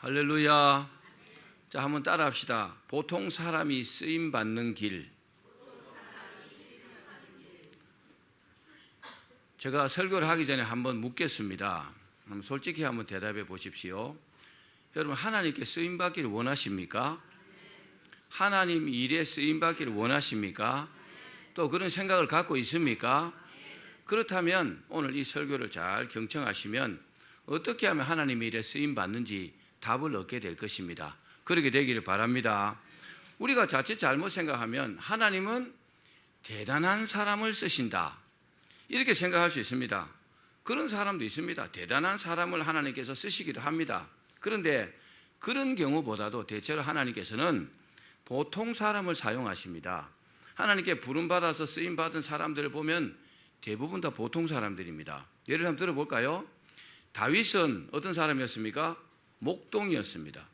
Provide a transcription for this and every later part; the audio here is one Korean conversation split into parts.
할렐루야. 자, 한번 따라 합시다. 보통 사람이 쓰임 받는 길. 제가 설교를 하기 전에 한번 묻겠습니다. 솔직히 한번 대답해 보십시오. 여러분, 하나님께 쓰임 받기를 원하십니까? 하나님 일에 쓰임 받기를 원하십니까? 또 그런 생각을 갖고 있습니까? 그렇다면 오늘 이 설교를 잘 경청하시면 어떻게 하면 하나님 일에 쓰임 받는지 답을 얻게 될 것입니다. 그렇게 되기를 바랍니다. 우리가 자칫 잘못 생각하면 하나님은 대단한 사람을 쓰신다, 이렇게 생각할 수 있습니다. 그런 사람도 있습니다. 대단한 사람을 하나님께서 쓰시기도 합니다. 그런데 그런 경우보다도 대체로 하나님께서는 보통 사람을 사용하십니다. 하나님께 부름받아서 쓰임받은 사람들을 보면 대부분 다 보통 사람들입니다. 예를 한번 들어볼까요? 다윗은 어떤 사람이었습니까? 목동이었습니다.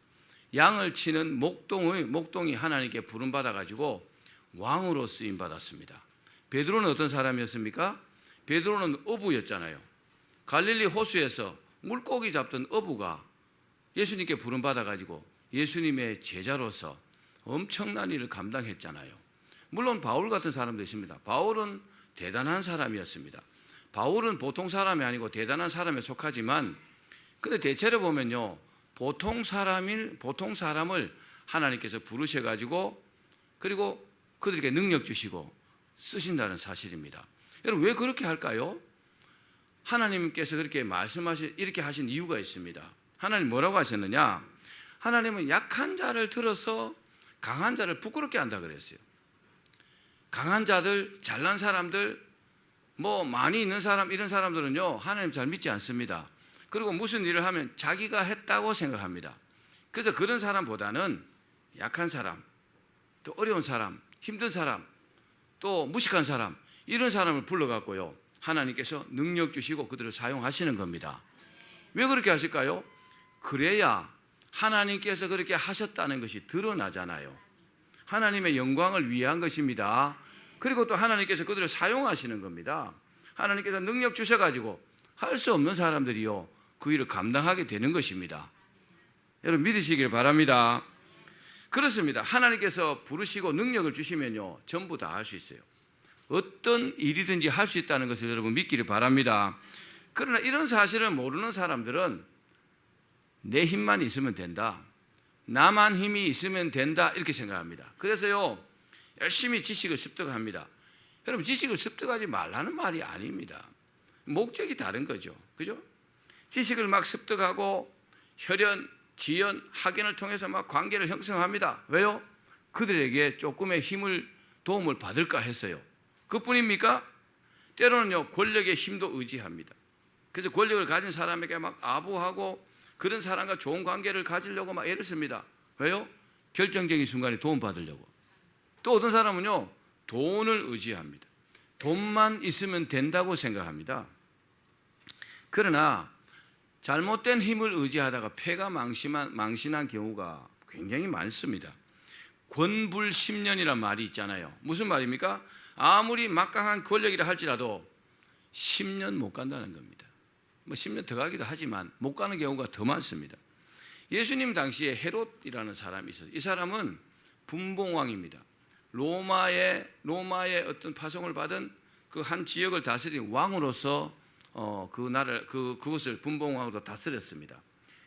양을 치는 목동이 하나님께 부름받아가지고 왕으로 쓰임받았습니다. 베드로는 어떤 사람이었습니까? 베드로는 어부였잖아요. 갈릴리 호수에서 물고기 잡던 어부가 예수님께 부름받아가지고 예수님의 제자로서 엄청난 일을 감당했잖아요. 물론 바울 같은 사람도 있습니다. 바울은 대단한 사람이었습니다. 바울은 보통 사람이 아니고 대단한 사람에 속하지만, 근데 대체로 보면요, 보통 사람을 하나님께서 부르셔가지고 그리고 그들에게 능력 주시고 쓰신다는 사실입니다. 여러분, 왜 그렇게 할까요? 하나님께서 그렇게 이렇게 하신 이유가 있습니다. 하나님 뭐라고 하셨느냐? 하나님은 약한 자를 들어서 강한 자를 부끄럽게 한다 그랬어요. 강한 자들, 잘난 사람들, 많이 있는 사람, 이런 사람들은요, 하나님 잘 믿지 않습니다. 그리고 무슨 일을 하면 자기가 했다고 생각합니다. 그래서 그런 사람보다는 약한 사람, 또 어려운 사람, 힘든 사람, 또 무식한 사람, 이런 사람을 불러갖고요, 하나님께서 능력 주시고 그들을 사용하시는 겁니다. 왜 그렇게 하실까요? 그래야 하나님께서 그렇게 하셨다는 것이 드러나잖아요. 하나님의 영광을 위한 것입니다. 그리고 또 하나님께서 그들을 사용하시는 겁니다. 하나님께서 능력 주셔가지고 할 수 없는 사람들이요, 그 일을 감당하게 되는 것입니다. 여러분, 믿으시길 바랍니다. 그렇습니다. 하나님께서 부르시고 능력을 주시면요, 전부 다 할 수 있어요. 어떤 일이든지 할 수 있다는 것을 여러분 믿기를 바랍니다. 그러나 이런 사실을 모르는 사람들은 내 힘만 있으면 된다, 나만 힘이 있으면 된다, 이렇게 생각합니다. 그래서요, 열심히 지식을 습득합니다. 여러분, 지식을 습득하지 말라는 말이 아닙니다. 목적이 다른 거죠. 그죠? 지식을 막 습득하고 혈연, 지연, 학연을 통해서 막 관계를 형성합니다. 왜요? 그들에게 조금의 도움을 받을까 했어요. 그뿐입니까? 때로는요, 권력의 힘도 의지합니다. 그래서 권력을 가진 사람에게 막 아부하고 그런 사람과 좋은 관계를 가지려고 막 애를 씁니다. 왜요? 결정적인 순간에 도움 받으려고. 또 어떤 사람은요, 돈을 의지합니다. 돈만 있으면 된다고 생각합니다. 그러나 잘못된 힘을 의지하다가 폐가 망신한 경우가 굉장히 많습니다. 권불십년이란 말이 있잖아요. 무슨 말입니까? 아무리 막강한 권력이라 할지라도 10년 못 간다는 겁니다. 10년 더 가기도 하지만 못 가는 경우가 더 많습니다. 예수님 당시에 헤롯이라는 사람이 있어요. 이 사람은 분봉왕입니다. 로마의 어떤 파송을 받은 그 한 지역을 다스린 왕으로서 그곳을 분봉왕으로 다스렸습니다.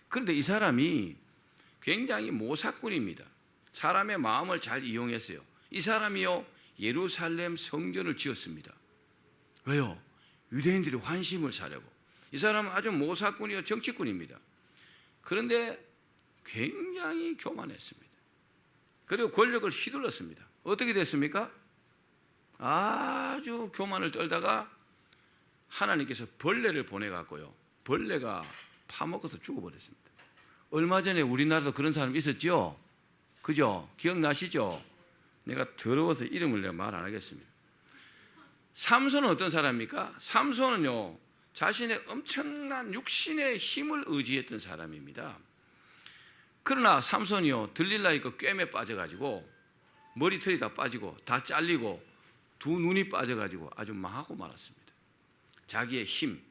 그런데 이 사람이 굉장히 모사꾼입니다. 사람의 마음을 잘 이용했어요. 이 사람이요, 예루살렘 성전을 지었습니다. 왜요? 유대인들이 환심을 사려고. 이 사람은 아주 모사꾼이요, 정치꾼입니다. 그런데 굉장히 교만했습니다. 그리고 권력을 휘둘렀습니다. 어떻게 됐습니까? 아주 교만을 떨다가 하나님께서 벌레를 보내갖고요, 벌레가 파먹어서 죽어버렸습니다. 얼마 전에 우리나라도 그런 사람 있었죠? 그죠? 기억나시죠? 내가 더러워서 이름을 내가 말 안 하겠습니다. 삼손은 어떤 사람입니까? 삼손은요, 자신의 엄청난 육신의 힘을 의지했던 사람입니다. 그러나 삼손이요, 들릴라의 그 꿰매 빠져가지고 머리털이 다 빠지고 다 잘리고 두 눈이 빠져가지고 아주 망하고 말았습니다. 자기의 힘,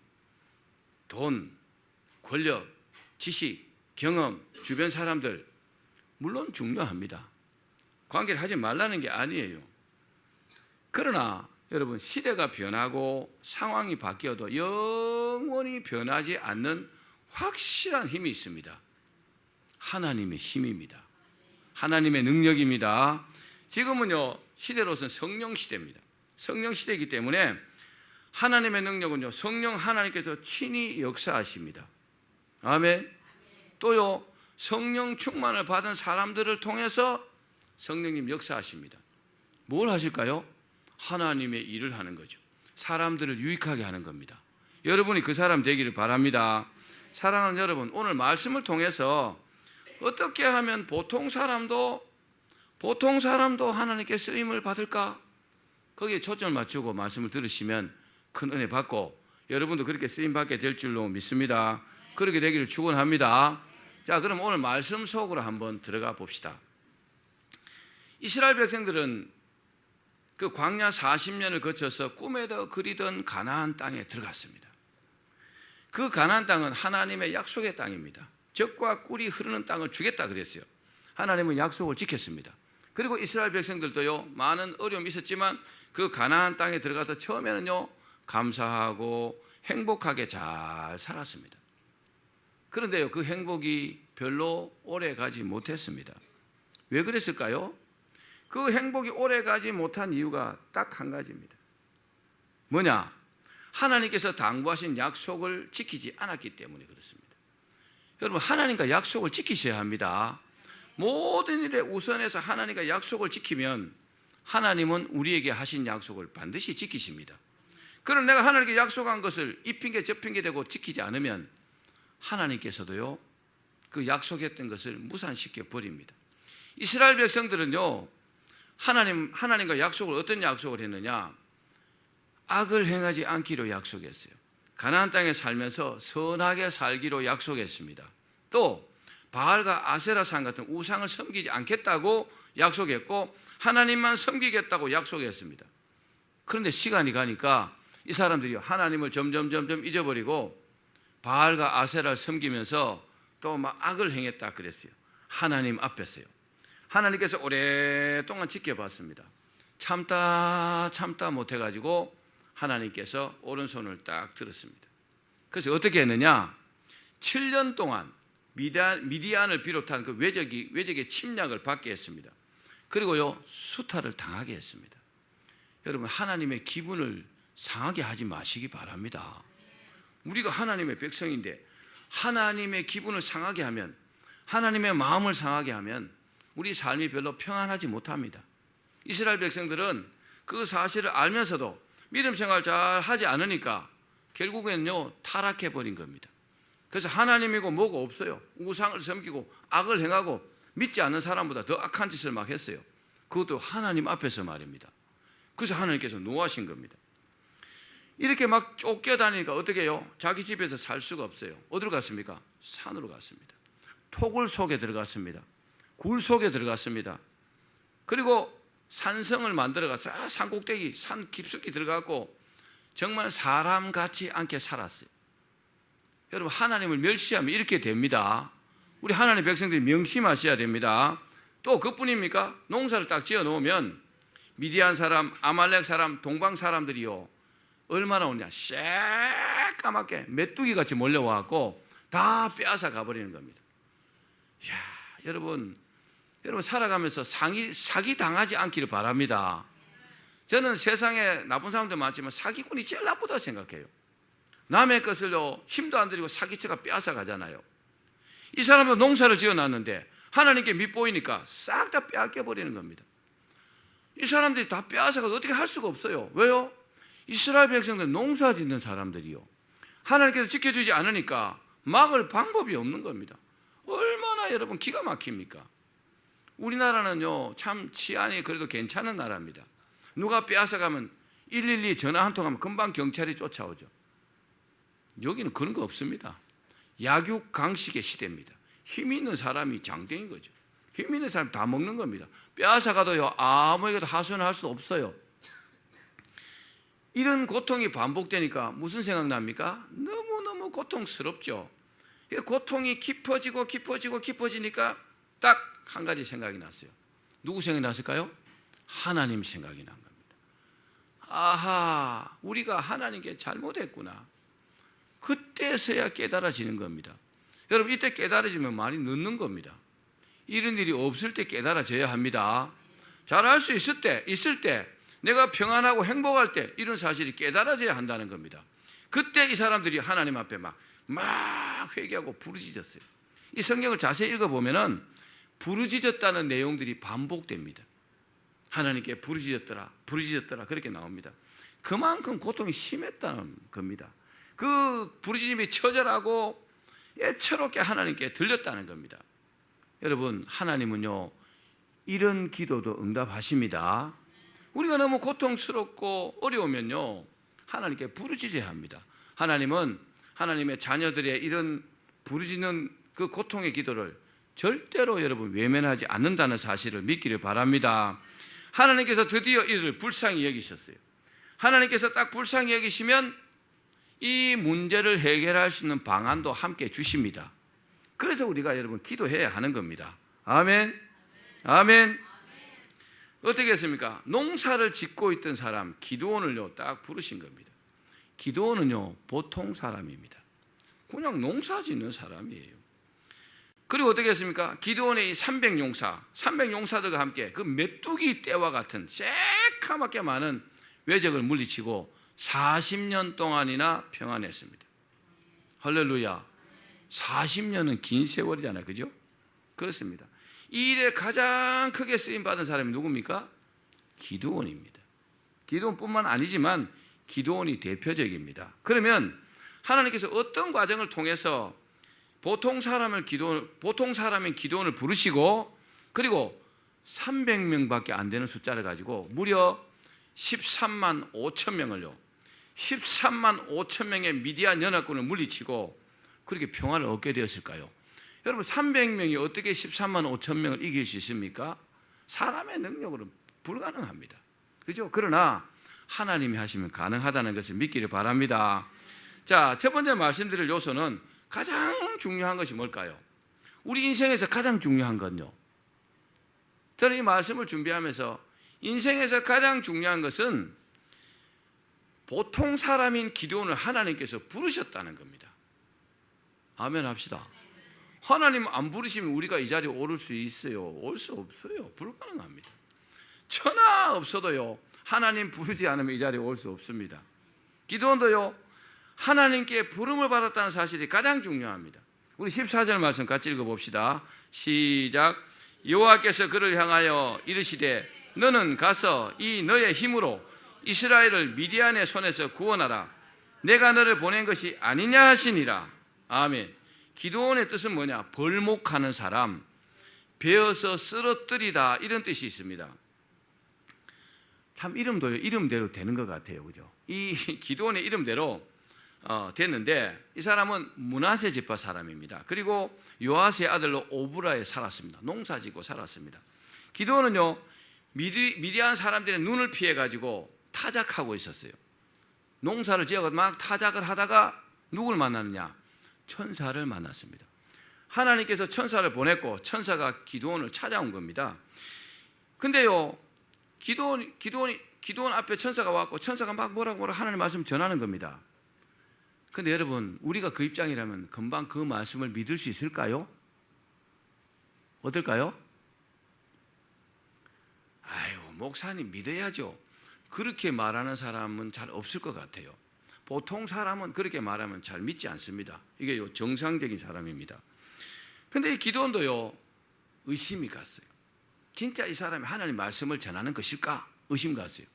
돈, 권력, 지식, 경험, 주변 사람들 물론 중요합니다. 관계를 하지 말라는 게 아니에요. 그러나 여러분, 시대가 변하고 상황이 바뀌어도 영원히 변하지 않는 확실한 힘이 있습니다. 하나님의 힘입니다. 하나님의 능력입니다. 지금은요, 시대로서는 성령 시대입니다. 성령 시대이기 때문에 하나님의 능력은요, 성령 하나님께서 친히 역사하십니다. 아멘. 또요, 성령 충만을 받은 사람들을 통해서 성령님 역사하십니다. 뭘 하실까요? 하나님의 일을 하는 거죠. 사람들을 유익하게 하는 겁니다. 여러분이 그 사람 되기를 바랍니다. 사랑하는 여러분, 오늘 말씀을 통해서 어떻게 하면 보통 사람도 하나님께 쓰임을 받을까? 거기에 초점을 맞추고 말씀을 들으시면 큰 은혜 받고 여러분도 그렇게 쓰임 받게 될 줄로 믿습니다. 그렇게 되기를 축원합니다. 자, 그럼 오늘 말씀 속으로 한번 들어가 봅시다. 이스라엘 백성들은 그 광야 40년을 거쳐서 꿈에도 그리던 가나안 땅에 들어갔습니다. 그 가나안 땅은 하나님의 약속의 땅입니다. 젖과 꿀이 흐르는 땅을 주겠다 그랬어요. 하나님은 약속을 지켰습니다. 그리고 이스라엘 백성들도요, 많은 어려움이 있었지만 그 가나안 땅에 들어가서 처음에는요, 감사하고 행복하게 잘 살았습니다. 그런데요, 그 행복이 별로 오래 가지 못했습니다. 왜 그랬을까요? 그 행복이 오래 가지 못한 이유가 딱 한 가지입니다. 뭐냐? 하나님께서 당부하신 약속을 지키지 않았기 때문에 그렇습니다. 여러분, 하나님과 약속을 지키셔야 합니다. 모든 일에 우선해서 하나님과 약속을 지키면 하나님은 우리에게 하신 약속을 반드시 지키십니다. 그럼 내가 하나님께 약속한 것을 이 핑계 저 핑계 대고 지키지 않으면 하나님께서도요, 그 약속했던 것을 무산시켜 버립니다. 이스라엘 백성들은요, 하나님과 약속을 어떤 약속을 했느냐? 악을 행하지 않기로 약속했어요. 가나안 땅에 살면서 선하게 살기로 약속했습니다. 또 바알과 아세라 산 같은 우상을 섬기지 않겠다고 약속했고 하나님만 섬기겠다고 약속했습니다. 그런데 시간이 가니까 이 사람들이 하나님을 점점 잊어버리고 바알과 아세라를 섬기면서 또 막 악을 행했다 그랬어요. 하나님 앞에서요. 하나님께서 오랫동안 지켜봤습니다. 참다 못해가지고 하나님께서 오른손을 딱 들었습니다. 그래서 어떻게 했느냐? 7년 동안 미디안을 비롯한 그 외적의 침략을 받게 했습니다. 그리고요, 수탈을 당하게 했습니다. 여러분, 하나님의 기분을 상하게 하지 마시기 바랍니다. 우리가 하나님의 백성인데 하나님의 기분을 상하게 하면, 하나님의 마음을 상하게 하면 우리 삶이 별로 평안하지 못합니다. 이스라엘 백성들은 그 사실을 알면서도 믿음 생활 잘 하지 않으니까 결국에는요, 타락해버린 겁니다. 그래서 하나님이고 뭐고 없어요. 우상을 섬기고 악을 행하고 믿지 않는 사람보다 더 악한 짓을 막 했어요. 그것도 하나님 앞에서 말입니다. 그래서 하나님께서 노하신 겁니다. 이렇게 막 쫓겨다니니까 어떻게 해요? 자기 집에서 살 수가 없어요. 어디로 갔습니까? 산으로 갔습니다. 토굴 속에 들어갔습니다. 굴 속에 들어갔습니다. 그리고 산성을 만들어가서 산 꼭대기, 산 깊숙이 들어가고 정말 사람 같지 않게 살았어요. 여러분, 하나님을 멸시하면 이렇게 됩니다. 우리 하나님 백성들이 명심하셔야 됩니다. 또 그뿐입니까? 농사를 딱 지어 놓으면 미디안 사람, 아말렉 사람, 동방 사람들이요, 얼마나 오냐? 새까맣게 메뚜기 같이 몰려와갖고 다 빼앗아 가버리는 겁니다. 이야, 여러분 살아가면서 사기 당하지 않기를 바랍니다. 저는 세상에 나쁜 사람들 많지만 사기꾼이 제일 나쁘다고 생각해요. 남의 것을요, 힘도 안 들이고 사기쳐가 빼앗아 가잖아요. 이 사람은 농사를 지어놨는데 하나님께 밉보이니까 싹 다 빼앗겨 버리는 겁니다. 이 사람들이 다 빼앗아가서 어떻게 할 수가 없어요. 왜요? 이스라엘 백성들 농사 짓는 사람들이요, 하나님께서 지켜주지 않으니까 막을 방법이 없는 겁니다. 얼마나 여러분 기가 막힙니까? 우리나라는요, 참 치안이 그래도 괜찮은 나라입니다. 누가 빼앗아가면 112 전화 한 통 하면 금방 경찰이 쫓아오죠. 여기는 그런 거 없습니다. 약육강식의 시대입니다. 힘 있는 사람이 장땡인 거죠. 힘 있는 사람이 다 먹는 겁니다. 빼앗아가도요, 아무에게도 하소연할 수 없어요. 이런 고통이 반복되니까 무슨 생각납니까? 너무너무 고통스럽죠. 고통이 깊어지니까 딱 한 가지 생각이 났어요. 누구 생각이 났을까요? 하나님 생각이 난 겁니다. 아하, 우리가 하나님께 잘못했구나. 그때서야 깨달아지는 겁니다. 여러분, 이때 깨달아지면 많이 늦는 겁니다. 이런 일이 없을 때 깨달아져야 합니다. 잘할 수 있을 때 내가 평안하고 행복할 때 이런 사실이 깨달아져야 한다는 겁니다. 그때 이 사람들이 하나님 앞에 막 회개하고 부르짖었어요. 이 성경을 자세히 읽어보면은 부르짖었다는 내용들이 반복됩니다. 하나님께 부르짖었더라 그렇게 나옵니다. 그만큼 고통이 심했다는 겁니다. 그 부르짖음이 처절하고 애처롭게 하나님께 들렸다는 겁니다. 여러분, 하나님은요 이런 기도도 응답하십니다. 우리가 너무 고통스럽고 어려우면요 하나님께 부르짖어야 합니다. 하나님은 하나님의 자녀들의 이런 부르짖는 그 고통의 기도를 절대로 여러분 외면하지 않는다는 사실을 믿기를 바랍니다. 하나님께서 드디어 이를 불쌍히 여기셨어요. 하나님께서 딱 불쌍히 여기시면 이 문제를 해결할 수 있는 방안도 함께 주십니다. 그래서 우리가 여러분 기도해야 하는 겁니다. 아멘. 아멘. 어떻게 했습니까? 농사를 짓고 있던 사람 기드온을요 딱 부르신 겁니다. 기드온은요 보통 사람입니다. 그냥 농사 짓는 사람이에요. 그리고 어떻게 했습니까? 기드온의 이 300용사들과 함께 그 메뚜기 떼와 같은 새카맣게 많은 외적을 물리치고 40년 동안이나 평안했습니다. 할렐루야. 40년은 긴 세월이잖아요. 그죠? 그렇습니다. 이 일에 가장 크게 쓰임받은 사람이 누굽니까? 기드온입니다. 기드온뿐만 아니지만 기드온이 대표적입니다. 그러면 하나님께서 어떤 과정을 통해서 보통 사람인 기드온을 부르시고 그리고 300명밖에 안 되는 숫자를 가지고 무려 13만 5천 명을요 13만 5천 명의 미디안 연합군을 물리치고 그렇게 평화를 얻게 되었을까요? 여러분 300명이 어떻게 13만 5천 명을 이길 수 있습니까? 사람의 능력으로는 불가능합니다. 그죠? 그러나 하나님이 하시면 가능하다는 것을 믿기를 바랍니다. 자, 첫 번째 말씀드릴 요소는 가장 중요한 것이 뭘까요? 우리 인생에서 가장 중요한 건요. 저는 이 말씀을 준비하면서 인생에서 가장 중요한 것은 보통 사람인 기드온을 하나님께서 부르셨다는 겁니다. 아멘 합시다. 하나님 안 부르시면 우리가 이 자리에 오를 수 있어요? 올 수 없어요. 불가능합니다. 천하 없어도요 하나님 부르지 않으면 이 자리에 올 수 없습니다. 기드온도요 하나님께 부름을 받았다는 사실이 가장 중요합니다. 우리 14절 말씀 같이 읽어봅시다. 시작. 여호와께서 그를 향하여 이르시되 너는 가서 이 너의 힘으로 이스라엘을 미디안의 손에서 구원하라. 내가 너를 보낸 것이 아니냐 하시니라. 아멘. 기드온의 뜻은 뭐냐? 벌목하는 사람, 베어서 쓰러뜨리다 이런 뜻이 있습니다. 참 이름도요 이름대로 되는 것 같아요. 그죠? 이 기드온의 이름대로 됐는데 이 사람은 므낫세 지파 사람입니다. 그리고 요아스의 아들로 오브라에 살았습니다. 농사짓고 살았습니다. 기드온은요 미디안 사람들의 눈을 피해가지고 타작하고 있었어요. 농사를 지어서 막 타작을 하다가 누굴 만났느냐? 천사를 만났습니다. 하나님께서 천사를 보냈고 천사가 기드온을 찾아온 겁니다. 근데요 기드온 앞에 천사가 왔고 천사가 막 뭐라고 하나님의 말씀 전하는 겁니다. 근데 여러분 우리가 그 입장이라면 금방 그 말씀을 믿을 수 있을까요? 어떨까요? 아이고 목사님 믿어야죠. 그렇게 말하는 사람은 잘 없을 것 같아요. 보통 사람은 그렇게 말하면 잘 믿지 않습니다. 이게 정상적인 사람입니다. 근데 이 기드온도요 의심이 갔어요. 진짜 이 사람이 하나님 말씀을 전하는 것일까? 의심 갔어요.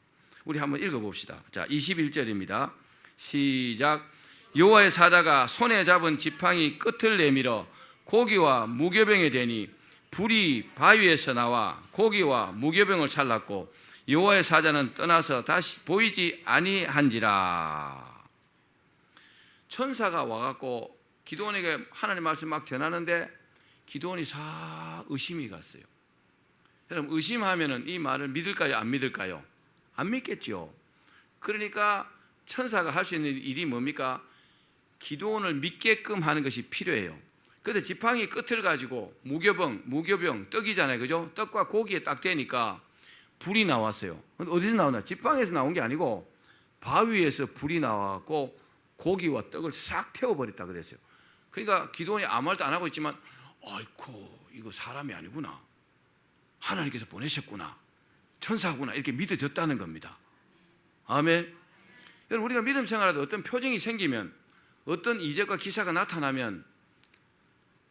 우리 한번 읽어봅시다. 자, 21절입니다. 시작. 여호와의 사자가 손에 잡은 지팡이 끝을 내밀어 고기와 무교병에 대니 불이 바위에서 나와 고기와 무교병을 잘랐고 여호와의 사자는 떠나서 다시 보이지 아니한지라. 천사가 와갖고 기드온에게 하나님 말씀 막 전하는데 기드온이 의심이 갔어요. 여러분 의심하면은 이 말을 믿을까요? 안 믿을까요? 안 믿겠죠. 그러니까 천사가 할 수 있는 일이 뭡니까? 기도원을 믿게끔 하는 것이 필요해요. 그래서 지팡이 끝을 가지고 무교병 떡이잖아요. 그죠? 떡과 고기에 딱 대니까 불이 나왔어요. 근데 어디서 나오나? 지팡이에서 나온 게 아니고 바위에서 불이 나왔고 고기와 떡을 싹 태워버렸다 그랬어요. 그러니까 기도원이 아무 말도 안 하고 있지만 아이고 이거 사람이 아니구나. 하나님께서 보내셨구나. 천사구나. 이렇게 믿어졌다는 겁니다. 아멘. 여러분 우리가 믿음 생활할 때 어떤 표정이 생기면 어떤 이적과 기사가 나타나면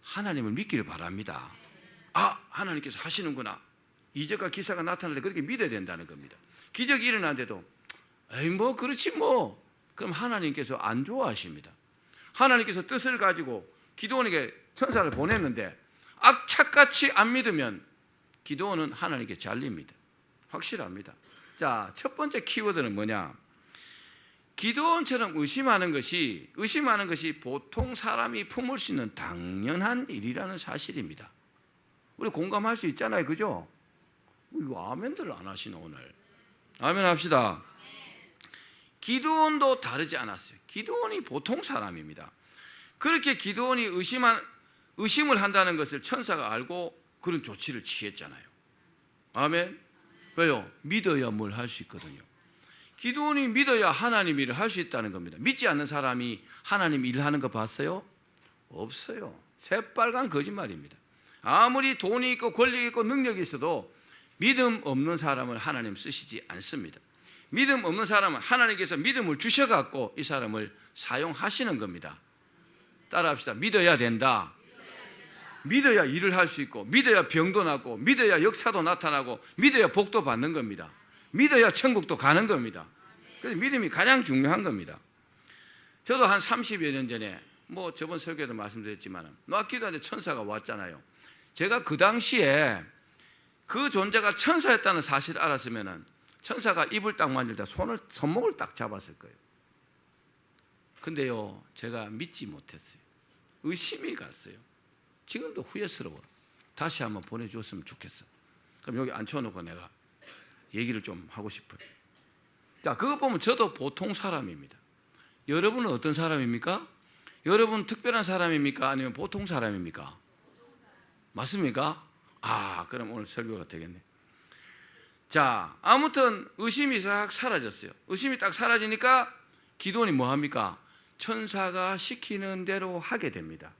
하나님을 믿기를 바랍니다. 아 하나님께서 하시는구나. 이적과 기사가 나타날 때 그렇게 믿어야 된다는 겁니다. 기적이 일어나는데도 에이 뭐 그렇지 뭐 그럼 하나님께서 안 좋아하십니다. 하나님께서 뜻을 가지고 기도원에게 천사를 보냈는데 악착같이 안 믿으면 기도원은 하나님께 잘립니다. 확실합니다. 자, 첫 번째 키워드는 뭐냐? 기도원처럼 의심하는 것이 보통 사람이 품을 수 있는 당연한 일이라는 사실입니다. 우리 공감할 수 있잖아요. 그죠? 이거 아멘들 안 하시나 오늘? 아멘 합시다. 기도원도 다르지 않았어요. 기도원이 보통 사람입니다. 그렇게 기도원이 의심을 한다는 것을 천사가 알고 그런 조치를 취했잖아요. 아멘. 왜요? 믿어야 뭘 할 수 있거든요. 기도원이 믿어야 하나님 일을 할 수 있다는 겁니다. 믿지 않는 사람이 하나님 일을 하는 거 봤어요? 없어요. 새빨간 거짓말입니다. 아무리 돈이 있고 권력이 있고 능력이 있어도 믿음 없는 사람을 하나님 쓰시지 않습니다. 믿음 없는 사람은 하나님께서 믿음을 주셔갖고 이 사람을 사용하시는 겁니다. 따라합시다. 믿어야 된다. 믿어야 일을 할 수 있고 믿어야 병도 낫고 믿어야 역사도 나타나고 믿어야 복도 받는 겁니다. 믿어야 천국도 가는 겁니다. 그래서 믿음이 가장 중요한 겁니다. 저도 한 30여 년 전에 뭐 저번 설교에도 말씀드렸지만 기도하는데 천사가 왔잖아요. 제가 그 당시에 그 존재가 천사였다는 사실을 알았으면 천사가 입을 딱 만질 때 손목을 딱 잡았을 거예요. 근데요 제가 믿지 못했어요. 의심이 갔어요. 지금도 후회스러워. 다시 한번 보내주었으면 좋겠어. 그럼 여기 앉혀놓고 내가 얘기를 좀 하고 싶어요. 자, 그거 보면 저도 보통 사람입니다. 여러분은 어떤 사람입니까? 여러분 특별한 사람입니까? 아니면 보통 사람입니까? 맞습니까? 그럼 오늘 설교가 되겠네. 자, 아무튼 의심이 싹 사라졌어요. 의심이 딱 사라지니까 기도원이 뭐 합니까? 천사가 시키는 대로 하게 됩니다.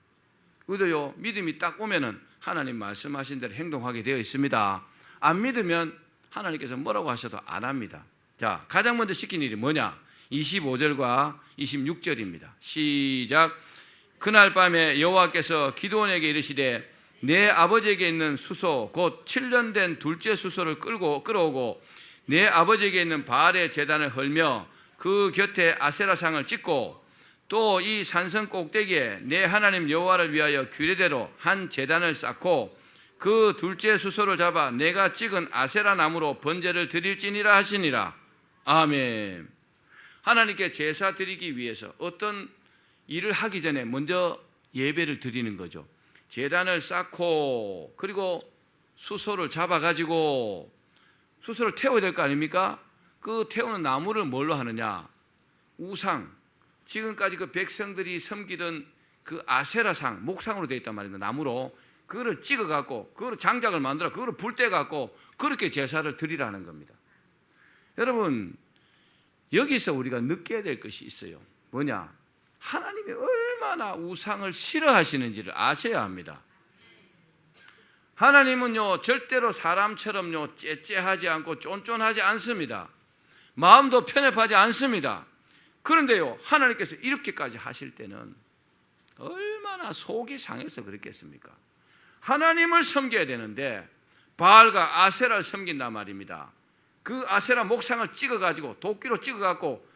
그래도요 믿음이 딱 오면은 하나님 말씀하신 대로 행동하게 되어 있습니다. 안 믿으면 하나님께서 뭐라고 하셔도 안 합니다. 자, 가장 먼저 시킨 일이 뭐냐? 25절과 26절입니다. 시작. 그날 밤에 여호와께서 기드온에게 이르시되 내 아버지에게 있는 수소 곧 7년 된 둘째 수소를 끌어오고 내 아버지에게 있는 바알의 제단을 헐며 그 곁에 아세라상을 찍고 또 이 산성 꼭대기에 내 하나님 여호와를 위하여 규례대로 한 제단을 쌓고 그 둘째 수소를 잡아 내가 찍은 아세라 나무로 번제를 드릴지니라 하시니라. 아멘. 하나님께 제사 드리기 위해서 어떤 일을 하기 전에 먼저 예배를 드리는 거죠. 제단을 쌓고 그리고 수소를 잡아가지고 수소를 태워야 될 거 아닙니까? 그 태우는 나무를 뭘로 하느냐? 우상. 지금까지 그 백성들이 섬기던 그 아세라상, 목상으로 되어 있단 말입니다. 나무로. 그거를 찍어갖고, 그거로 장작을 만들어, 그거로 불 떼갖고, 그렇게 제사를 드리라는 겁니다. 여러분, 여기서 우리가 느껴야 될 것이 있어요. 뭐냐? 하나님이 얼마나 우상을 싫어하시는지를 아셔야 합니다. 하나님은요, 절대로 사람처럼요, 째째하지 않고 쫀쫀하지 않습니다. 마음도 편협하지 않습니다. 그런데요, 하나님께서 이렇게까지 하실 때는 얼마나 속이 상해서 그랬겠습니까? 하나님을 섬겨야 되는데 바알과 아세라를 섬긴단 말입니다. 그 아세라 목상을 찍어가지고 도끼로 찍어갖고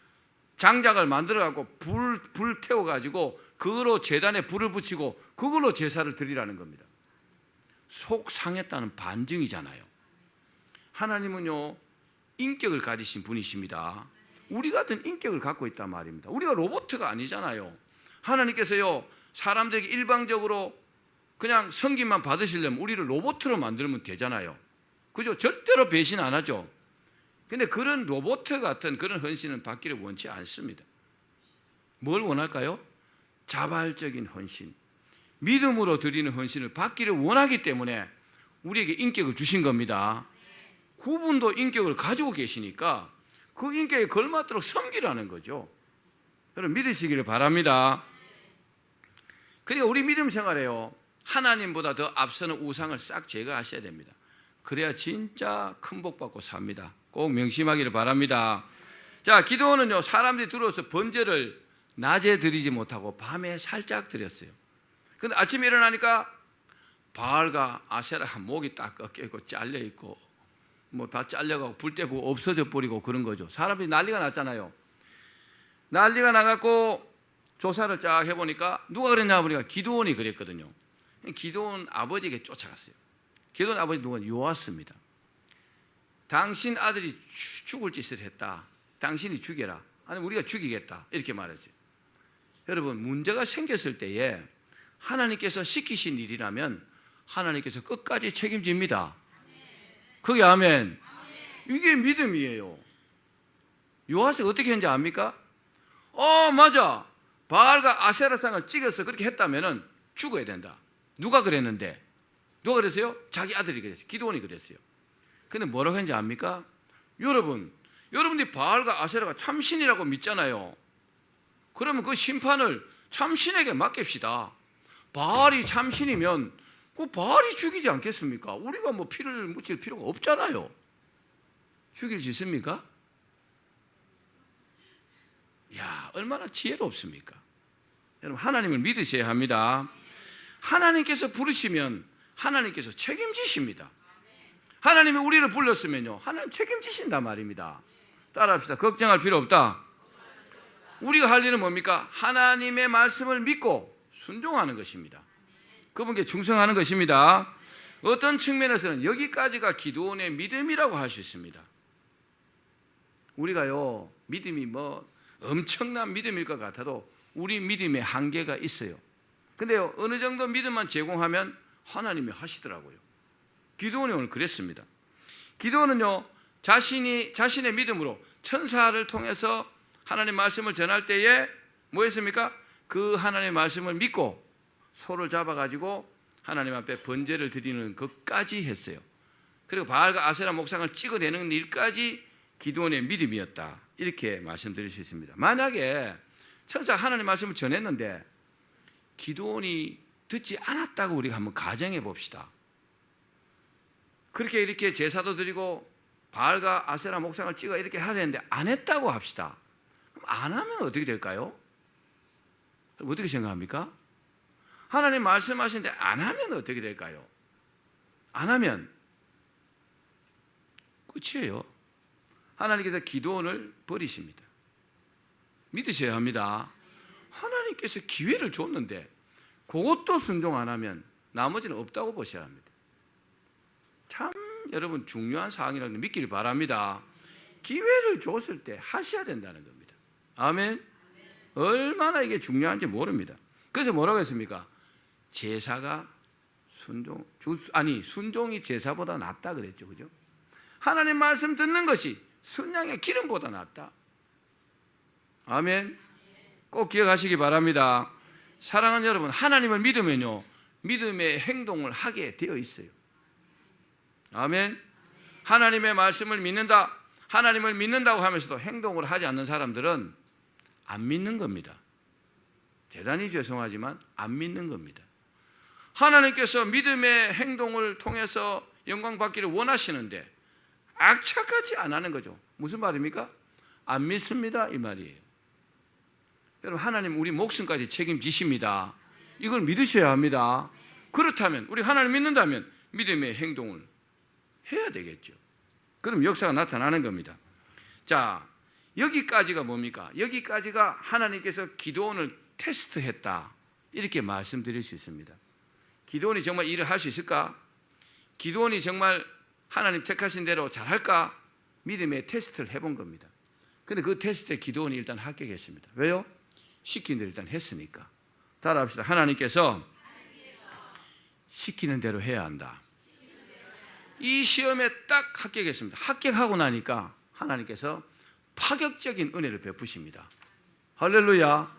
장작을 만들어갖고 불 태워가지고 그거로 제단에 불을 붙이고 그걸로 제사를 드리라는 겁니다. 속 상했다는 반증이잖아요. 하나님은요, 인격을 가지신 분이십니다. 우리 같은 인격을 갖고 있단 말입니다. 우리가 로봇가 아니잖아요. 하나님께서요, 사람들에게 일방적으로 그냥 섬김만 받으시려면 우리를 로봇으로 만들면 되잖아요. 그죠? 절대로 배신 안 하죠. 근데 그런 로봇 같은 그런 헌신은 받기를 원치 않습니다. 뭘 원할까요? 자발적인 헌신, 믿음으로 드리는 헌신을 받기를 원하기 때문에 우리에게 인격을 주신 겁니다. 그분도 인격을 가지고 계시니까 그 인격에 걸맞도록 섬기라는 거죠. 여러분 믿으시기를 바랍니다. 그러니까 우리 믿음 생활에요, 하나님보다 더 앞서는 우상을 싹 제거하셔야 됩니다. 그래야 진짜 큰 복 받고 삽니다. 꼭 명심하기를 바랍니다. 자, 기도원은요, 사람들이 들어와서 번제를 낮에 드리지 못하고 밤에 살짝 드렸어요. 근데 아침에 일어나니까 바알과 아세라가 목이 딱 꺾여있고 잘려있고 뭐 다 잘려가고 불 때고 없어져 버리고 그런 거죠. 사람들이 난리가 났잖아요. 난리가 나갖고 조사를 쫙 해보니까 누가 그랬냐 보니까 기드온이 그랬거든요. 기드온 아버지에게 쫓아갔어요. 기드온 아버지 누구는 요아스입니다. 당신 아들이 죽을 짓을 했다. 당신이 죽여라. 아니 우리가 죽이겠다. 이렇게 말했어요. 여러분 문제가 생겼을 때에 하나님께서 시키신 일이라면 하나님께서 끝까지 책임집니다. 그게 아멘. 이게 믿음이에요. 요아스가 어떻게 했는지 압니까? 맞아. 바알과 아세라상을 찍어서 그렇게 했다면 죽어야 된다. 누가 그랬는데? 누가 그랬어요? 자기 아들이 그랬어요. 기드온이 그랬어요. 근데 뭐라고 했는지 압니까? 여러분들이 바알과 아세라가 참신이라고 믿잖아요. 그러면 그 심판을 참신에게 맡깁시다. 바알이 참신이면 그 바알이 죽이지 않겠습니까? 우리가 뭐 피를 묻힐 필요가 없잖아요. 죽일 수 있습니까? 야, 얼마나 지혜롭습니까? 여러분 하나님을 믿으셔야 합니다. 하나님께서 부르시면 하나님께서 책임지십니다. 하나님이 우리를 불렀으면요, 하나님 책임지신단 말입니다. 따라합시다. 걱정할 필요 없다. 우리가 할 일은 뭡니까? 하나님의 말씀을 믿고 순종하는 것입니다. 그분께 충성하는 것입니다. 어떤 측면에서는 여기까지가 기드온의 믿음이라고 할 수 있습니다. 우리가요, 믿음이 뭐 엄청난 믿음일 것 같아도 우리 믿음에 한계가 있어요. 근데요, 어느 정도 믿음만 제공하면 하나님이 하시더라고요. 기드온이 오늘 그랬습니다. 기드온은요, 자신의 믿음으로 천사를 통해서 하나님 말씀을 전할 때에 뭐 했습니까? 그 하나님의 말씀을 믿고 소를 잡아가지고 하나님 앞에 번제를 드리는 것까지 했어요. 그리고 바알과 아세라 목상을 찍어내는 일까지 기드온의 믿음이었다. 이렇게 말씀드릴 수 있습니다. 만약에 천사가 하나님 말씀을 전했는데 기드온이 듣지 않았다고 우리가 한번 가정해 봅시다. 그렇게 이렇게 제사도 드리고 바알과 아세라 목상을 찍어 이렇게 해야 되는데 안 했다고 합시다. 그럼 안 하면 어떻게 될까요? 어떻게 생각합니까? 하나님 말씀하시는데 안 하면 어떻게 될까요? 안 하면 끝이에요. 하나님께서 기드온을 버리십니다. 믿으셔야 합니다. 하나님께서 기회를 줬는데 그것도 순종 안 하면 나머지는 없다고 보셔야 합니다. 참 여러분 중요한 사항이라는 걸 믿기를 바랍니다. 기회를 줬을 때 하셔야 된다는 겁니다. 아멘. 얼마나 이게 중요한지 모릅니다. 그래서 뭐라고 했습니까? 제사가 순종이 제사보다 낫다 그랬죠. 그죠? 하나님 말씀 듣는 것이 순양의 기름보다 낫다. 아멘. 꼭 기억하시기 바랍니다. 사랑하는 여러분, 하나님을 믿으면요, 믿음의 행동을 하게 되어 있어요. 아멘. 하나님의 말씀을 믿는다, 하나님을 믿는다고 하면서도 행동을 하지 않는 사람들은 안 믿는 겁니다. 대단히 죄송하지만 안 믿는 겁니다. 하나님께서 믿음의 행동을 통해서 영광 받기를 원하시는데 악착같이 안 하는 거죠. 무슨 말입니까? 안 믿습니다 이 말이에요. 여러분 하나님 우리 목숨까지 책임지십니다. 이걸 믿으셔야 합니다. 그렇다면 우리 하나님 믿는다면 믿음의 행동을 해야 되겠죠. 그럼 역사가 나타나는 겁니다. 자, 여기까지가 뭡니까? 여기까지가 하나님께서 기드온을 테스트했다, 이렇게 말씀드릴 수 있습니다. 기드온이 정말 일을 할 수 있을까? 기드온이 정말 하나님 택하신 대로 잘할까? 믿음의 테스트를 해본 겁니다. 근데 그 테스트에 기드온이 일단 합격했습니다. 왜요? 시킨 대로 일단 했으니까. 따라합시다. 하나님께서 시키는 대로 해야 한다. 이 시험에 딱 합격했습니다. 합격하고 나니까 하나님께서 파격적인 은혜를 베푸십니다. 할렐루야.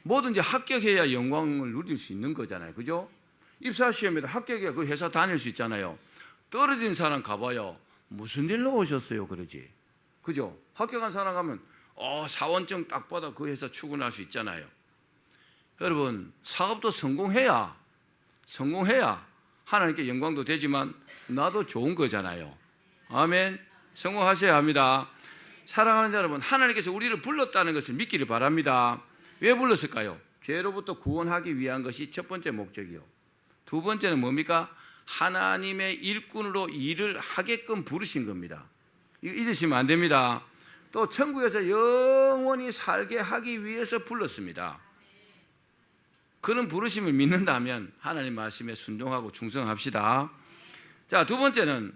뭐든지 합격해야 영광을 누릴 수 있는 거잖아요. 그죠? 입사시험에도 합격해야 그 회사 다닐 수 있잖아요. 떨어진 사람 가봐요. 무슨 일로 오셨어요? 그러지. 그죠? 합격한 사람 가면 사원증 딱 받아 그 회사 출근할 수 있잖아요. 여러분, 사업도 성공해야 하나님께 영광도 되지만 나도 좋은 거잖아요. 아멘. 성공하셔야 합니다. 사랑하는 여러분, 하나님께서 우리를 불렀다는 것을 믿기를 바랍니다. 왜 불렀을까요? 죄로부터 구원하기 위한 것이 첫 번째 목적이요. 두 번째는 뭡니까? 하나님의 일꾼으로 일을 하게끔 부르신 겁니다. 이거 잊으시면 안 됩니다. 또 천국에서 영원히 살게 하기 위해서 불렀습니다. 그런 부르심을 믿는다면 하나님 말씀에 순종하고 충성합시다. 자, 두 번째는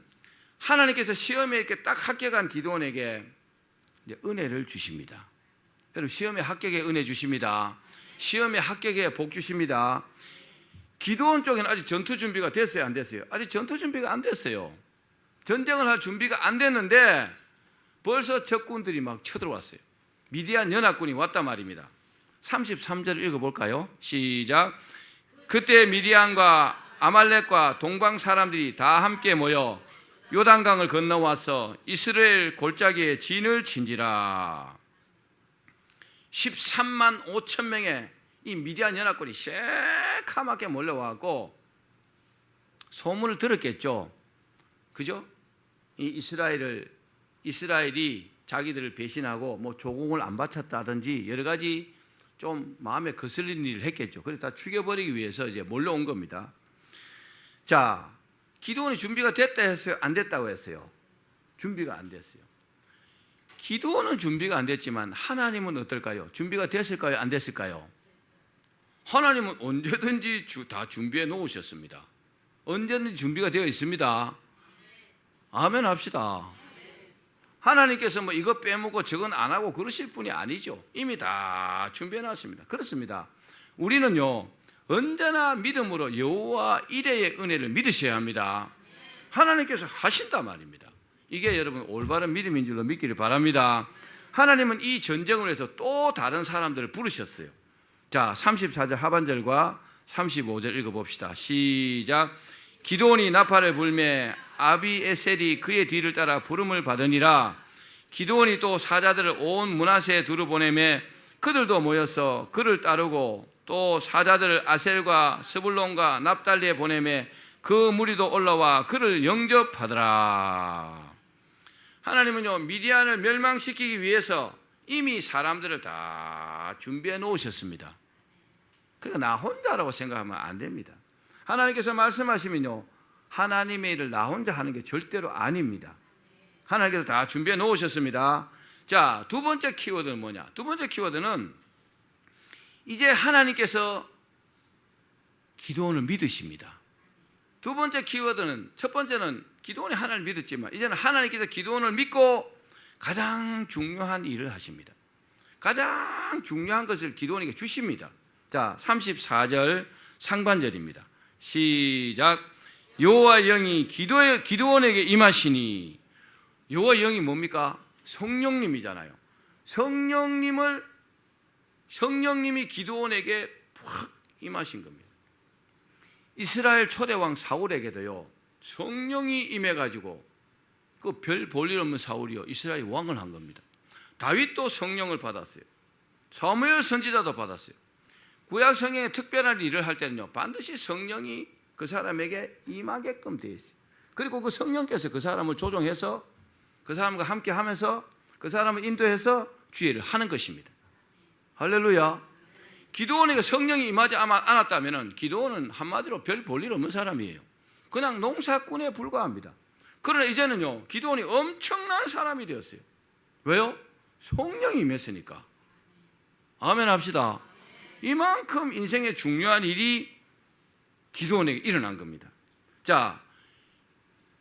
하나님께서 시험에 이렇게 딱 합격한 기드온에게 은혜를 주십니다. 여러분, 시험에 합격에 은혜 주십니다. 시험에 합격에 복 주십니다. 기드온 쪽에는 아직 전투 준비가 됐어요, 안 됐어요? 아직 전투 준비가 안 됐어요. 전쟁을 할 준비가 안 됐는데 벌써 적군들이 막 쳐들어왔어요. 미디안 연합군이 왔단 말입니다. 33절을 읽어볼까요? 시작. 그때 미디안과 아말렉과 동방 사람들이 다 함께 모여 요단강을 건너와서 이스라엘 골짜기에 진을 친지라. 13만 5천 명의 이 미디안 연합군이 새카맣게 몰려와고 소문을 들었겠죠. 그죠? 이 이스라엘이 자기들을 배신하고 뭐 조공을 안 바쳤다든지 여러 가지 좀 마음에 거슬리는 일을 했겠죠. 그래서 다 죽여버리기 위해서 이제 몰려온 겁니다. 자, 기드온이 준비가 됐다 했어요? 안 됐다고 했어요? 준비가 안 됐어요. 기드온은 준비가 안 됐지만 하나님은 어떨까요? 준비가 됐을까요? 안 됐을까요? 하나님은 언제든지 다 준비해 놓으셨습니다. 언제든지 준비가 되어 있습니다. 아멘 합시다. 하나님께서 뭐 이거 빼먹고 저건 안 하고 그러실 분이 아니죠. 이미 다 준비해 놨습니다. 그렇습니다. 우리는요, 언제나 믿음으로 여호와 이레의 은혜를 믿으셔야 합니다. 하나님께서 하신단 말입니다. 이게 여러분 올바른 믿음인 줄로 믿기를 바랍니다. 하나님은 이 전쟁을 위해서 또 다른 사람들을 부르셨어요. 자, 34절 하반절과 35절 읽어봅시다. 시작. 기드온이 나팔을 불매 아비에셀이 그의 뒤를 따라 부름을 받으니라. 기드온이 또 사자들을 온 므낫세에 두루 보내매 그들도 모여서 그를 따르고 또 사자들을 아셀과 스불론과 납달리에 보내매 그 무리도 올라와 그를 영접하더라. 하나님은요, 미디안을 멸망시키기 위해서 이미 사람들을 다 준비해 놓으셨습니다. 그러니까 나 혼자라고 생각하면 안 됩니다. 하나님께서 말씀하시면요, 하나님의 일을 나 혼자 하는 게 절대로 아닙니다. 하나님께서 다 준비해 놓으셨습니다. 자, 두 번째 키워드는 뭐냐? 두 번째 키워드는 이제 하나님께서 기드온을 믿으십니다. 두 번째 키워드는, 첫 번째는 기드온이 하나님을 믿었지만 이제는 하나님께서 기드온을 믿고 가장 중요한 일을 하십니다. 가장 중요한 것을 기드온에게 주십니다. 자, 34절 상반절입니다. 시작. 여호와 영이 기드온에게 임하시니. 여호와 영이 뭡니까? 성령님이잖아요. 성령님이 기드온에게 확 임하신 겁니다. 이스라엘 초대왕 사울에게도요, 성령이 임해가지고 그 별 볼 일 없는 사울이요, 이스라엘 왕을 한 겁니다. 다윗도 성령을 받았어요. 사무엘 선지자도 받았어요. 구약 성경에 특별한 일을 할 때는요, 반드시 성령이 그 사람에게 임하게끔 되어 있어요. 그리고 그 성령께서 그 사람을 조종해서 그 사람과 함께 하면서 그 사람을 인도해서 주의를 하는 것입니다. 할렐루야. 기드온에게 성령이 임하지 않았다면 기드온은 한마디로 별 볼 일 없는 사람이에요. 그냥 농사꾼에 불과합니다. 그러나 이제는요, 기드온이 엄청난 사람이 되었어요. 왜요? 성령이 임했으니까. 아멘 합시다. 이만큼 인생에 중요한 일이 기드온에게 일어난 겁니다. 자,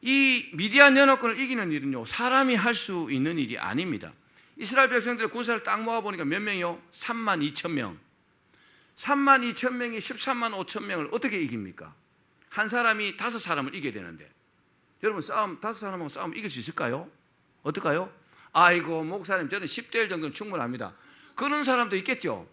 이 미디안 연합군을 이기는 일은요, 사람이 할 수 있는 일이 아닙니다. 이스라엘 백성들의 군사를 딱 모아보니까 몇 명이요? 3만 2천 명. 3만 2천 명이 13만 5천 명을 어떻게 이깁니까? 한 사람이 5사람을 이겨야 되는데, 여러분, 5사람하고 싸우면 이길 수 있을까요? 어떨까요? 아이고, 목사님, 저는 10대 1 정도는 충분합니다. 그런 사람도 있겠죠?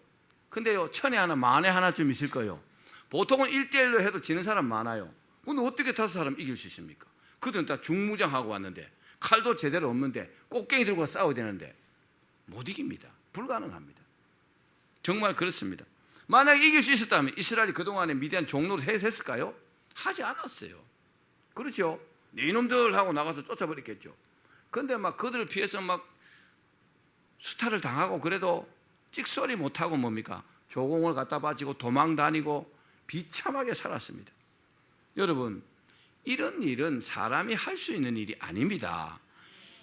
근데요, 천에 하나, 만에 하나쯤 있을 거예요. 보통은 1대1로 해도 지는 사람 많아요. 근데 어떻게 5사람 이길 수 있습니까? 그들은 다 중무장하고 왔는데, 칼도 제대로 없는데, 꽃갱이 들고 싸워야 되는데, 못 이깁니다. 불가능합니다. 정말 그렇습니다. 만약에 이길 수 있었다면 이스라엘이 그동안에 미디안 종로를 했을까요? 하지 않았어요. 그렇죠? 이놈들 하고 나가서 쫓아버렸겠죠. 근데 막 그들을 피해서 막 수탈을 당하고 그래도 찍소리 못하고 뭡니까? 조공을 갖다 바치고 도망 다니고 비참하게 살았습니다. 여러분, 이런 일은 사람이 할 수 있는 일이 아닙니다.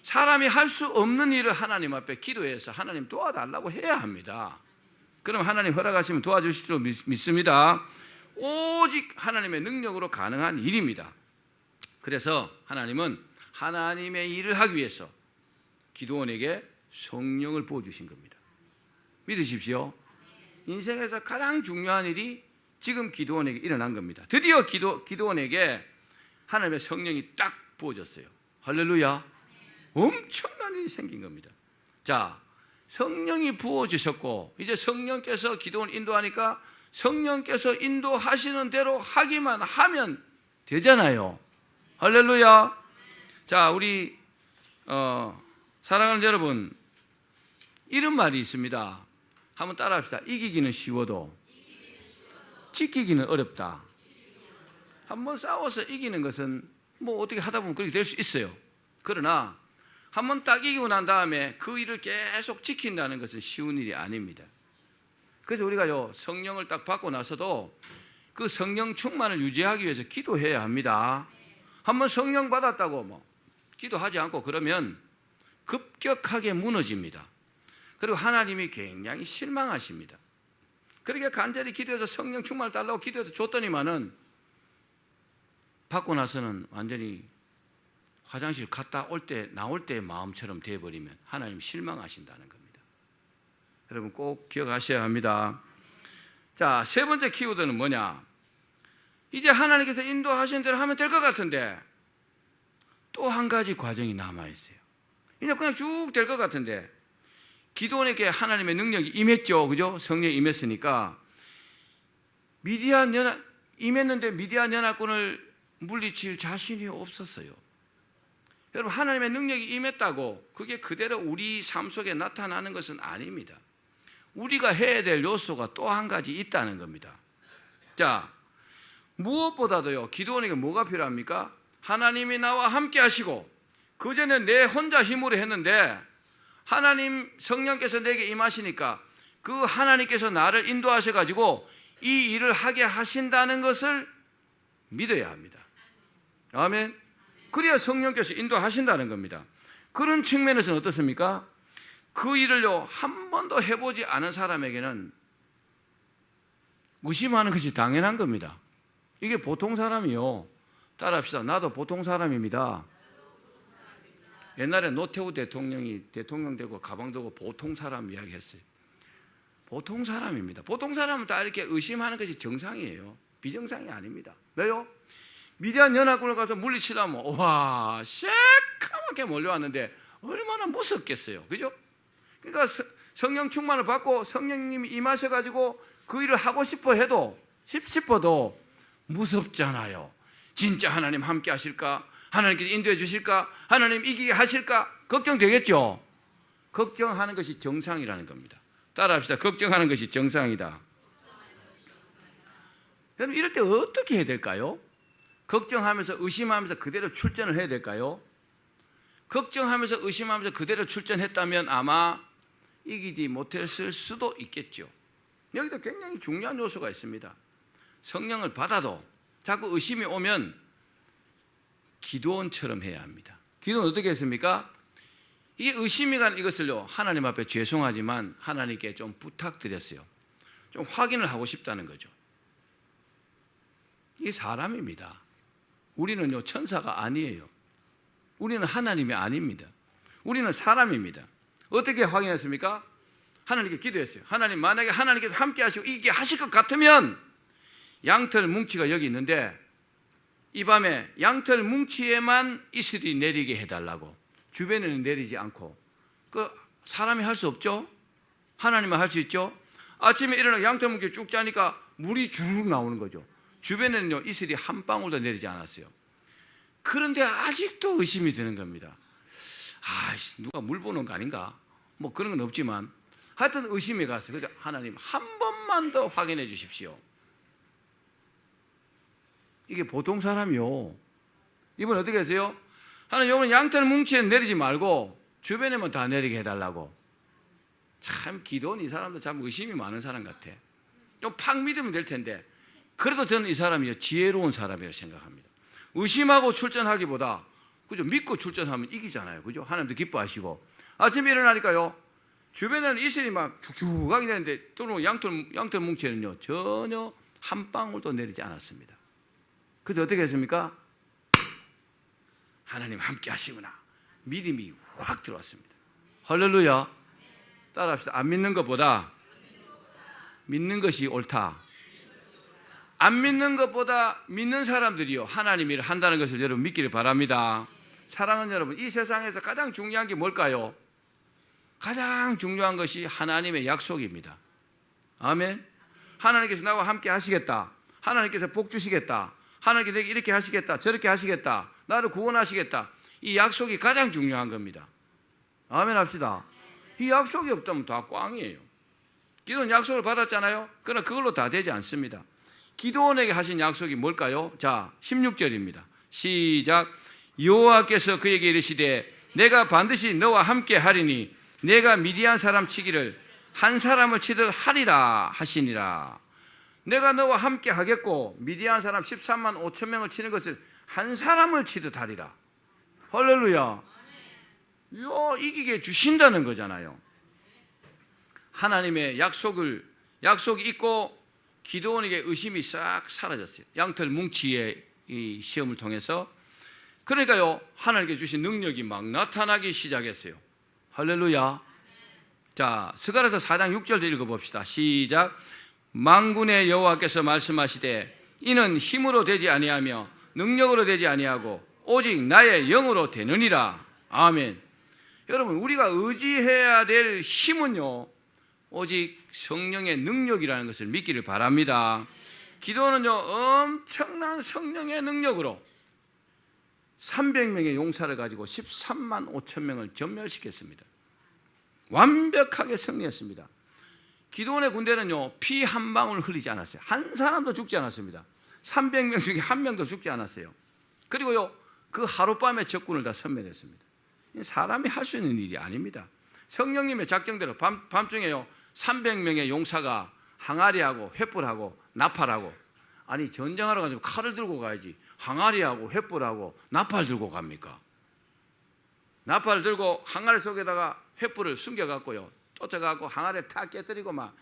사람이 할 수 없는 일을 하나님 앞에 기도해서 하나님 도와달라고 해야 합니다. 그럼 하나님 허락하시면 도와주실 줄 믿습니다. 오직 하나님의 능력으로 가능한 일입니다. 그래서 하나님은 하나님의 일을 하기 위해서 기드온에게 성령을 부어주신 겁니다. 믿으십시오. 인생에서 가장 중요한 일이 지금 기드온에게 일어난 겁니다. 드디어 기드온에게 하나님의 성령이 딱 부어졌어요. 할렐루야. 엄청난 일이 생긴 겁니다. 자, 성령이 부어주셨고 이제 성령께서 기드온을 인도하니까 성령께서 인도하시는 대로 하기만 하면 되잖아요. 할렐루야. 자, 우리 사랑하는 여러분, 이런 말이 있습니다. 한번 따라합시다. 이기기는 쉬워도 지키기는 어렵다. 한번 싸워서 이기는 것은 뭐 어떻게 하다 보면 그렇게 될 수 있어요. 그러나 한번 딱 이기고 난 다음에 그 일을 계속 지킨다는 것은 쉬운 일이 아닙니다. 그래서 우리가요, 성령을 딱 받고 나서도 그 성령 충만을 유지하기 위해서 기도해야 합니다. 한번 성령 받았다고 뭐 기도하지 않고 그러면 급격하게 무너집니다. 그리고 하나님이 굉장히 실망하십니다. 그렇게 간절히 기도해서 성령 충만을 달라고 기도해서 줬더니만은 받고 나서는 완전히 화장실 갔다 올 때 나올 때의 마음처럼 되어버리면 하나님 실망하신다는 겁니다. 여러분 꼭 기억하셔야 합니다. 자, 세 번째 키워드는 뭐냐? 이제 하나님께서 인도하시는 대로 하면 될 것 같은데 또 한 가지 과정이 남아있어요. 이제 그냥 쭉 될 것 같은데 기드온에게 하나님의 능력이 임했죠. 그죠? 성령이 임했으니까 임했는데 미디안 연합군을 물리칠 자신이 없었어요. 여러분, 하나님의 능력이 임했다고 그게 그대로 우리 삶 속에 나타나는 것은 아닙니다. 우리가 해야 될 요소가 또 한 가지 있다는 겁니다. 자, 무엇보다도요, 기드온에게 뭐가 필요합니까? 하나님이 나와 함께 하시고 그전에 내 혼자 힘으로 했는데 하나님 성령께서 내게 임하시니까 그 하나님께서 나를 인도하셔가지고 이 일을 하게 하신다는 것을 믿어야 합니다. 아멘. 그래야 성령께서 인도하신다는 겁니다. 그런 측면에서는 어떻습니까? 그 일을요, 한 번도 해보지 않은 사람에게는 의심하는 것이 당연한 겁니다. 이게 보통 사람이요. 따라합시다. 나도 보통 사람입니다. 옛날에 노태우 대통령이 대통령 되고 가방 들고 보통 사람 이야기 했어요. 보통 사람입니다. 보통 사람은 다 이렇게 의심하는 것이 정상이에요. 비정상이 아닙니다. 왜요? 미디안 연합군을 가서 물리치려면 와, 새까맣게 몰려왔는데 얼마나 무섭겠어요. 그죠? 그러니까 성령 충만을 받고 성령님이 임하셔가지고 그 일을 하고 싶어도 무섭잖아요. 진짜 하나님 함께 하실까? 하나님께서 인도해 주실까? 하나님 이기게 하실까? 걱정되겠죠? 걱정하는 것이 정상이라는 겁니다. 따라합시다. 걱정하는 것이 정상이다. 여러분, 이럴 때 어떻게 해야 될까요? 걱정하면서 의심하면서 그대로 출전을 해야 될까요? 걱정하면서 의심하면서 그대로 출전했다면 아마 이기지 못했을 수도 있겠죠. 여기도 굉장히 중요한 요소가 있습니다. 성령을 받아도 자꾸 의심이 오면 기드온처럼 해야 합니다. 기드온은 어떻게 했습니까? 이 의심이 간 이것을요, 하나님 앞에 죄송하지만 하나님께 좀 부탁드렸어요. 좀 확인을 하고 싶다는 거죠. 이게 사람입니다. 우리는요, 천사가 아니에요. 우리는 하나님이 아닙니다. 우리는 사람입니다. 어떻게 확인했습니까? 하나님께 기도했어요. 하나님, 만약에 하나님께서 함께 하시고 이게 하실 것 같으면 양털 뭉치가 여기 있는데 이 밤에 양털 뭉치에만 이슬이 내리게 해달라고. 주변에는 내리지 않고. 그 사람이 할 수 없죠? 하나님은 할 수 있죠? 아침에 일어나 양털 뭉쳐 쭉 짜니까 물이 주르륵 나오는 거죠. 주변에는요 이슬이 한 방울도 내리지 않았어요. 그런데 아직도 의심이 드는 겁니다. 누가 물 보는 거 아닌가? 뭐 그런 건 없지만 하여튼 의심이 갔어요. 그래서 하나님 한 번만 더 확인해 주십시오. 이게 보통 사람이요. 이분 어떻게 했어요? 하나님 오늘 양털 뭉치에 내리지 말고 주변에만 다 내리게 해달라고. 참 기도원 이 사람도 참 의심이 많은 사람 같아. 좀 팍 믿으면 될 텐데 그래도 저는 이 사람이 지혜로운 사람이라고 생각합니다. 의심하고 출전하기보다 그죠? 믿고 출전하면 이기잖아요. 그죠? 하나님도 기뻐하시고. 아침에 일어나니까요 주변에는 이슬이 막 축축하게 되는데 또 양털 뭉치에는요 전혀 한 방울도 내리지 않았습니다. 그래서 어떻게 했습니까? 하나님 함께 하시구나. 믿음이 확 들어왔습니다. 할렐루야. 따라합시다. 안 믿는 것보다 믿는 것이 옳다. 안 믿는 것보다 믿는 사람들이요 하나님이 일을 한다는 것을 여러분 믿기를 바랍니다. 사랑하는 여러분, 이 세상에서 가장 중요한 게 뭘까요? 가장 중요한 것이 하나님의 약속입니다. 아멘. 하나님께서 나와 함께 하시겠다. 하나님께서 복 주시겠다. 하나님께서 내게 이렇게 하시겠다. 저렇게 하시겠다. 나를 구원하시겠다. 이 약속이 가장 중요한 겁니다. 아멘 합시다. 이 약속이 없다면 다 꽝이에요. 기도는 약속을 받았잖아요. 그러나 그걸로 다 되지 않습니다. 기도원에게 하신 약속이 뭘까요? 자, 16절입니다. 시작. 여호와께서 그에게 이르시되 내가 반드시 너와 함께 하리니 내가 미디안 사람 치기를 한 사람을 치듯 하리라 하시니라. 내가 너와 함께 하겠고 미디안 사람 13만 5천 명을 치는 것을 한 사람을 치듯 하리라. 할렐루야. 이기게 주신다는 거잖아요. 하나님의 약속이 있고 기도원에게 의심이 싹 사라졌어요. 양털 뭉치의 이 시험을 통해서. 그러니까요 하나님께 주신 능력이 막 나타나기 시작했어요. 할렐루야. 자, 스가랴서 4장 6절도 읽어봅시다. 시작. 만군의 여호와께서 말씀하시되 이는 힘으로 되지 아니하며 능력으로 되지 아니하고 오직 나의 영으로 되느니라. 아멘. 여러분, 우리가 의지해야 될 힘은요 오직 성령의 능력이라는 것을 믿기를 바랍니다. 기도는요 엄청난 성령의 능력으로 300명의 용사를 가지고 13만 5천 명을 전멸시켰습니다. 완벽하게 승리했습니다. 기도원의 군대는요 피 한 방울 흘리지 않았어요. 한 사람도 죽지 않았습니다. 300명 중에 한 명도 죽지 않았어요. 그리고요 그 하룻밤에 적군을 다 섬멸했습니다. 사람이 할 수 있는 일이 아닙니다. 성령님의 작정대로 밤중에요 300명의 용사가 항아리하고 횃불하고 나팔하고, 아니 전쟁하러 가지고 칼을 들고 가야지 항아리하고 횃불하고 나팔 들고 갑니까? 나팔 들고 항아리 속에다가 횃불을 숨겨갖고요 쫓아가고 항아리를 탁 깨뜨리고 막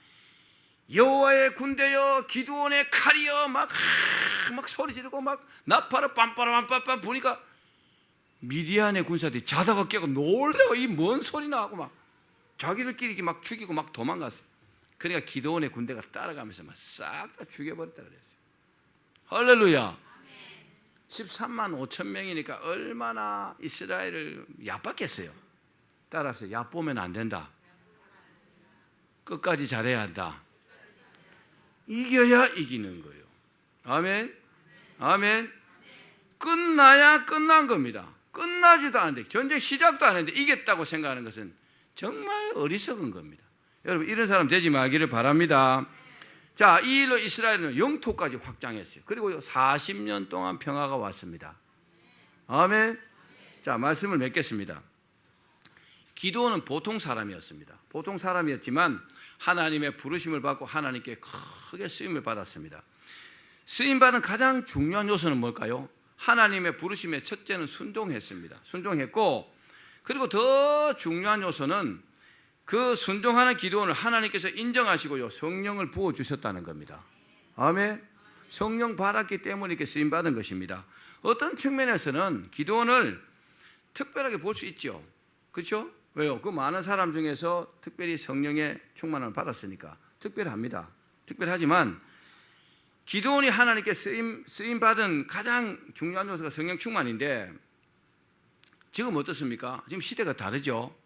여호와의 군대여 기드온의 칼이여 막 소리 지르고 막 나팔을 빰빠라빰빰빰 부니까 미디안의 군사들이 자다가 깨고 놀래고 이 뭔 소리나 하고 막 자기들끼리 막 죽이고 막 도망갔어요. 그러니까 기드온의 군대가 따라가면서 막 싹 다 죽여버렸다 그랬어요. 할렐루야. 13만 5천 명이니까 얼마나 이스라엘을 얕봤겠어요. 따라서 얕보면 안 된다. 끝까지 잘해야 한다. 이겨야 이기는 거예요. 아멘. 아멘. 끝나야 끝난 겁니다. 끝나지도 않은데, 전쟁 시작도 안 했는데 이겼다고 생각하는 것은 정말 어리석은 겁니다. 여러분, 이런 사람 되지 말기를 바랍니다. 자, 이 일로 이스라엘은 영토까지 확장했어요. 그리고 40년 동안 평화가 왔습니다. 아멘. 자, 말씀을 맺겠습니다. 기드온은 보통 사람이었습니다. 보통 사람이었지만 하나님의 부르심을 받고 하나님께 크게 쓰임을 받았습니다. 쓰임받은 가장 중요한 요소는 뭘까요? 하나님의 부르심의 첫째는 순종했습니다. 순종했고, 그리고 더 중요한 요소는 그 순종하는 기도원을 하나님께서 인정하시고요 성령을 부어주셨다는 겁니다. 아멘. 성령 받았기 때문에 이렇게 쓰임받은 것입니다. 어떤 측면에서는 기도원을 특별하게 볼 수 있죠. 그렇죠? 왜요? 그 많은 사람 중에서 특별히 성령의 충만을 받았으니까 특별합니다. 특별하지만 기도원이 하나님께 쓰임받은 가장 중요한 요소가 성령 충만인데, 지금 어떻습니까? 지금 시대가 다르죠.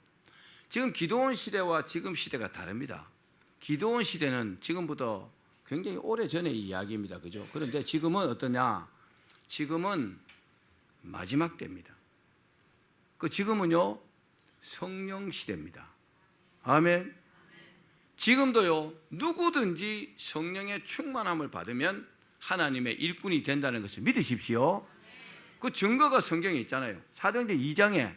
지금 기도원 시대와 지금 시대가 다릅니다. 기도원 시대는 지금부터 굉장히 오래 전의 이야기입니다. 그죠? 그런데 지금은 어떠냐? 지금은 마지막 때입니다. 그 지금은요, 성령 시대입니다. 아멘. 지금도요, 누구든지 성령의 충만함을 받으면 하나님의 일꾼이 된다는 것을 믿으십시오. 그 증거가 성경에 있잖아요. 사도행전 2장에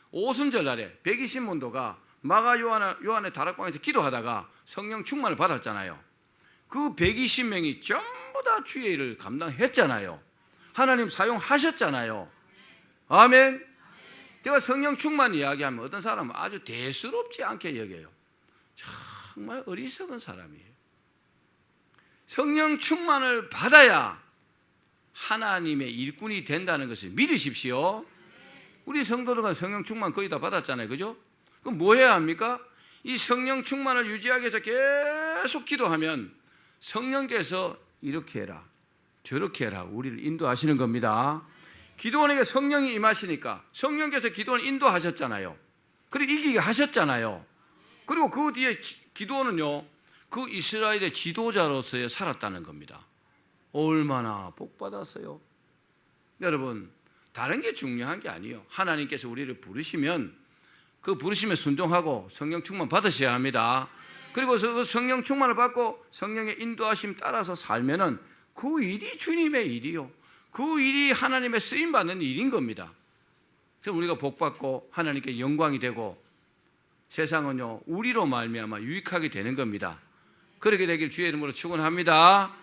오순절 날에 120문도가 마가 요한의 다락방에서 기도하다가 성령 충만을 받았잖아요. 그 120명이 전부 다 주의 일을 감당했잖아요. 하나님 사용하셨잖아요. 아멘. 제가 성령 충만 이야기하면 어떤 사람은 아주 대수롭지 않게 여겨요. 정말 어리석은 사람이에요. 성령 충만을 받아야 하나님의 일꾼이 된다는 것을 믿으십시오. 우리 성도들은 성령 충만 거의 다 받았잖아요. 그죠? 그럼 뭐 해야 합니까? 이 성령 충만을 유지하기 위해서 계속 기도하면 성령께서 이렇게 해라, 저렇게 해라, 우리를 인도하시는 겁니다. 기도원에게 성령이 임하시니까 성령께서 기도원을 인도하셨잖아요. 그리고 이기게 하셨잖아요. 그리고 그 뒤에 기도원은요, 그 이스라엘의 지도자로서의 살았다는 겁니다. 얼마나 복받았어요. 여러분, 다른 게 중요한 게 아니에요. 하나님께서 우리를 부르시면 그 부르심에 순종하고 성령 충만 받으셔야 합니다. 그리고 그 성령 충만을 받고 성령의 인도하심 따라서 살면은 그 일이 주님의 일이요, 그 일이 하나님의 쓰임받는 일인 겁니다. 그래서 우리가 복받고 하나님께 영광이 되고 세상은요, 우리로 말미암아 유익하게 되는 겁니다. 그렇게 되길 주의 이름으로 축원합니다.